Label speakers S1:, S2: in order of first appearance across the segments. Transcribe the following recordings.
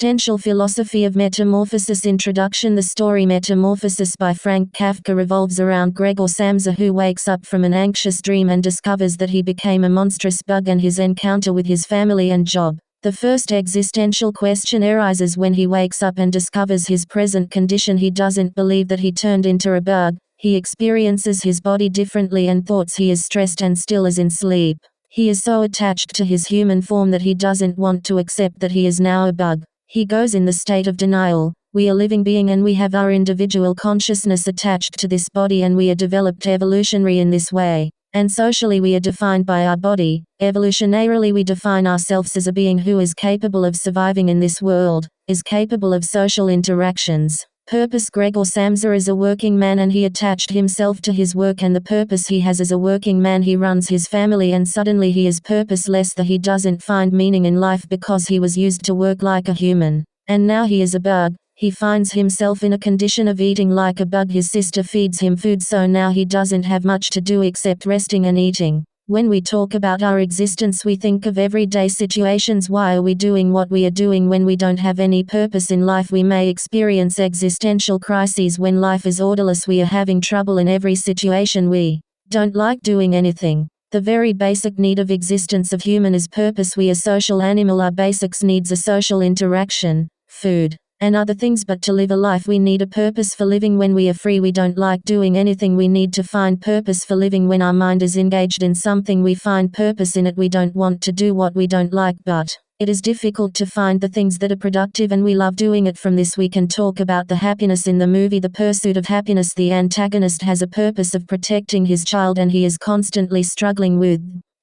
S1: Existential Philosophy of Metamorphosis. Introduction. The story Metamorphosis by Franz Kafka revolves around Gregor Samsa, who wakes up from an anxious dream and discovers that he became a monstrous bug, and his encounter with his family and job. The first existential question arises when he wakes up and discovers his present condition. He doesn't believe that he turned into a bug. He experiences his body differently and thoughts he is stressed and still as in sleep. He is so attached to his human form that he doesn't want to accept that he is now a bug. He goes in the state of denial. We are living being and we have our individual consciousness attached to this body, and we are developed evolutionary in this way. And socially we are defined by our body. Evolutionarily we define ourselves as a being who is capable of surviving in this world, is capable of social interactions. Purpose. Gregor Samsa is a working man and he attached himself to his work and the purpose he has as a working man. He runs his family and suddenly he is purposeless. That he doesn't find meaning in life because he was used to work like a human. And now he is a bug. He finds himself in a condition of eating like a bug. His sister feeds him food, so now he doesn't have much to do except resting and eating. When we talk about our existence, we think of everyday situations. Why are we doing what we are doing when we don't have any purpose in life? We may experience existential crises when life is orderless. We are having trouble in every situation. We don't like doing anything. The very basic need of existence of human is purpose. We are social animal. Our basics needs are social interaction, food, and other things, but to live a life we need a purpose for living. When we are free we don't like doing anything. We need to find purpose for living. When our mind is engaged in something we find purpose in it. We don't want to do what we don't like, but it is difficult to find the things that are productive and we love doing it. From this we can talk about the happiness in the movie The Pursuit of Happiness. The antagonist has a purpose of protecting his child and he is constantly struggling with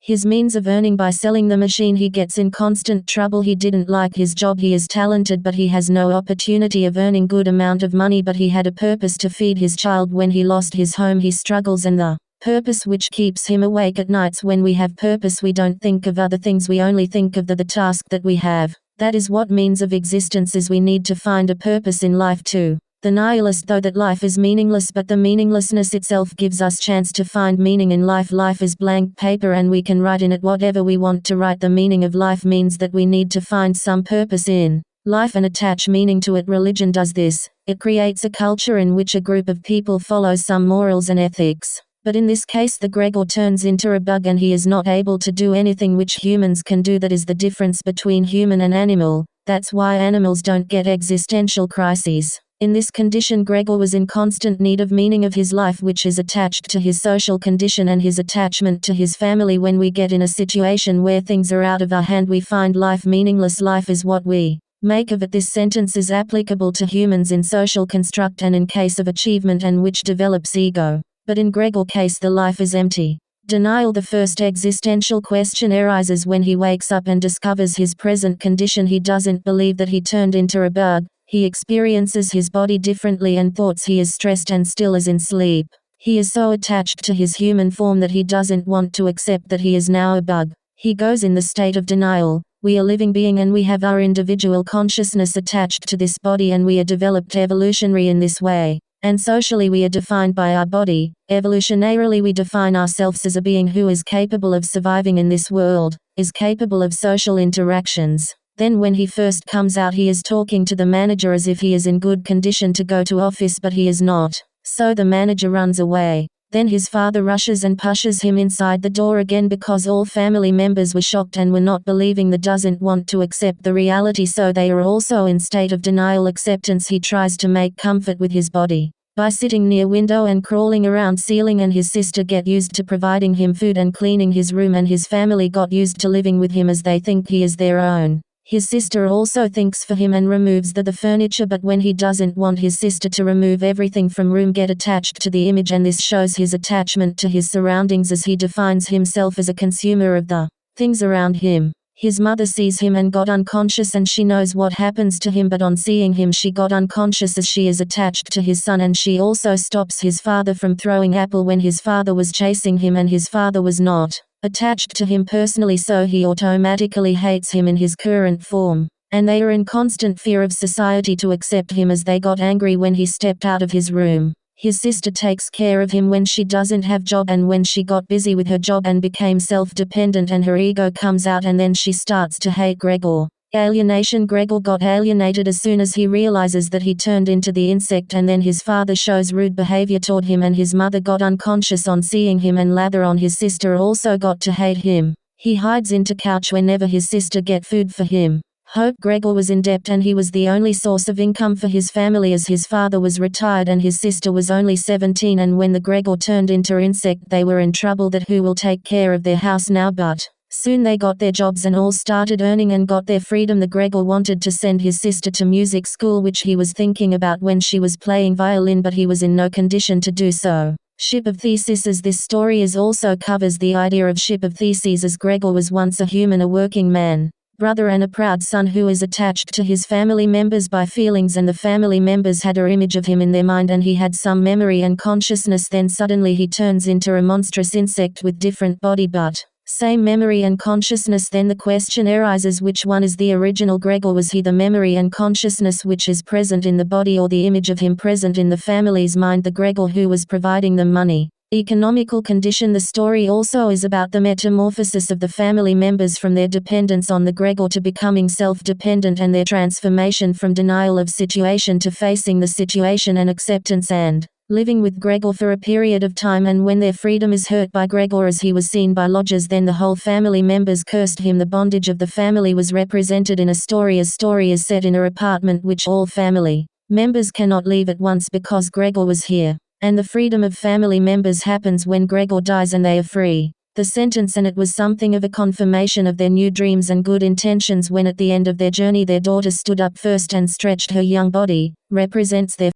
S1: his means of earning by selling the machine. He gets in constant trouble. He didn't like his job. He is talented but he has no opportunity of earning good amount of money, but he had a purpose to feed his child. When he lost his home he struggles, and the purpose which keeps him awake at nights. When we have purpose we don't think of other things, we only think of the task that we have. That is what means of existence is. We need to find a purpose in life too. The nihilist though that life is meaningless, but the meaninglessness itself gives us chance to find meaning in life. Life is blank paper and we can write in it whatever we want to write. The meaning of life means that we need to find some purpose in life and attach meaning to it. Religion does this. It creates a culture in which a group of people follows some morals and ethics. But in this case the Gregor turns into a bug and he is not able to do anything which humans can do. That is the difference between human and animal. That's why animals don't get existential crises. In this condition Gregor was in constant need of meaning of his life, which is attached to his social condition and his attachment to his family. When we get in a situation where things are out of our hand we find life meaningless. Life is what we make of it. This sentence is applicable to humans in social construct and in case of achievement, and which develops ego. But in Gregor case the life is empty. Denial. The first existential question arises when he wakes up and discovers his present condition. He doesn't believe that he turned into a bug. He experiences his body differently and thoughts he is stressed and still as in sleep. He is so attached to his human form that he doesn't want to accept that he is now a bug. He goes in the state of denial. We are living being and we have our individual consciousness attached to this body, and we are developed evolutionary in this way. And socially we are defined by our body. Evolutionarily we define ourselves as a being who is capable of surviving in this world, is capable of social interactions. Then when he first comes out he is talking to the manager as if he is in good condition to go to office, but he is not. So the manager runs away. Then his father rushes and pushes him inside the door again because all family members were shocked and were not believing. That doesn't want to accept the reality, so they are also in state of denial acceptance. He tries to make comfort with his body by sitting near window and crawling around ceiling, and his sister get used to providing him food and cleaning his room, and his family got used to living with him as they think he is their own. His sister also thinks for him and removes the furniture, but when he doesn't want his sister to remove everything from room, get attached to the image, and this shows his attachment to his surroundings as he defines himself as a consumer of the things around him. His mother sees him and got unconscious, and she knows what happens to him, but on seeing him she got unconscious as she is attached to his son, and she also stops his father from throwing apple when his father was chasing him, and his father was not attached to him personally, so he automatically hates him in his current form. And they are in constant fear of society to accept him as they got angry when he stepped out of his room. His sister takes care of him when she doesn't have job and when she got busy with her job and became self-dependent, and her ego comes out, and then she starts to hate Gregor. Alienation. Gregor got alienated as soon as he realizes that he turned into the insect, and then his father shows rude behavior toward him, and his mother got unconscious on seeing him, and lather on his sister also got to hate him. He hides into couch whenever his sister get food for him. Hope. Gregor was in debt and he was the only source of income for his family as his father was retired and his sister was only 17, and when the Gregor turned into insect they were in trouble that who will take care of their house now, but soon they got their jobs and all started earning and got their freedom. The Gregor wanted to send his sister to music school, which he was thinking about when she was playing violin, but he was in no condition to do so. Ship of Theseus. As this story is also covers the idea of ship of Theseus, as Gregor was once a human, a working man, brother and a proud son who is attached to his family members by feelings, and the family members had an image of him in their mind and he had some memory and consciousness. Then suddenly he turns into a monstrous insect with different body but same memory and consciousness. Then the question arises, which one is the original Gregor? Was he the memory and consciousness which is present in the body, or the image of him present in the family's mind, the Gregor who was providing them money? Economical condition. The story also is about the metamorphosis of the family members from their dependence on the Gregor to becoming self-dependent, and their transformation from denial of situation to facing the situation and acceptance and living with Gregor for a period of time. And when their freedom is hurt by Gregor as he was seen by lodgers, then the whole family members cursed him. The bondage of the family was represented in a story. A story is set in an apartment which all family members cannot leave at once because Gregor was here. And the freedom of family members happens when Gregor dies and they are free. The sentence, and it was something of a confirmation of their new dreams and good intentions when at the end of their journey their daughter stood up first and stretched her young body, represents their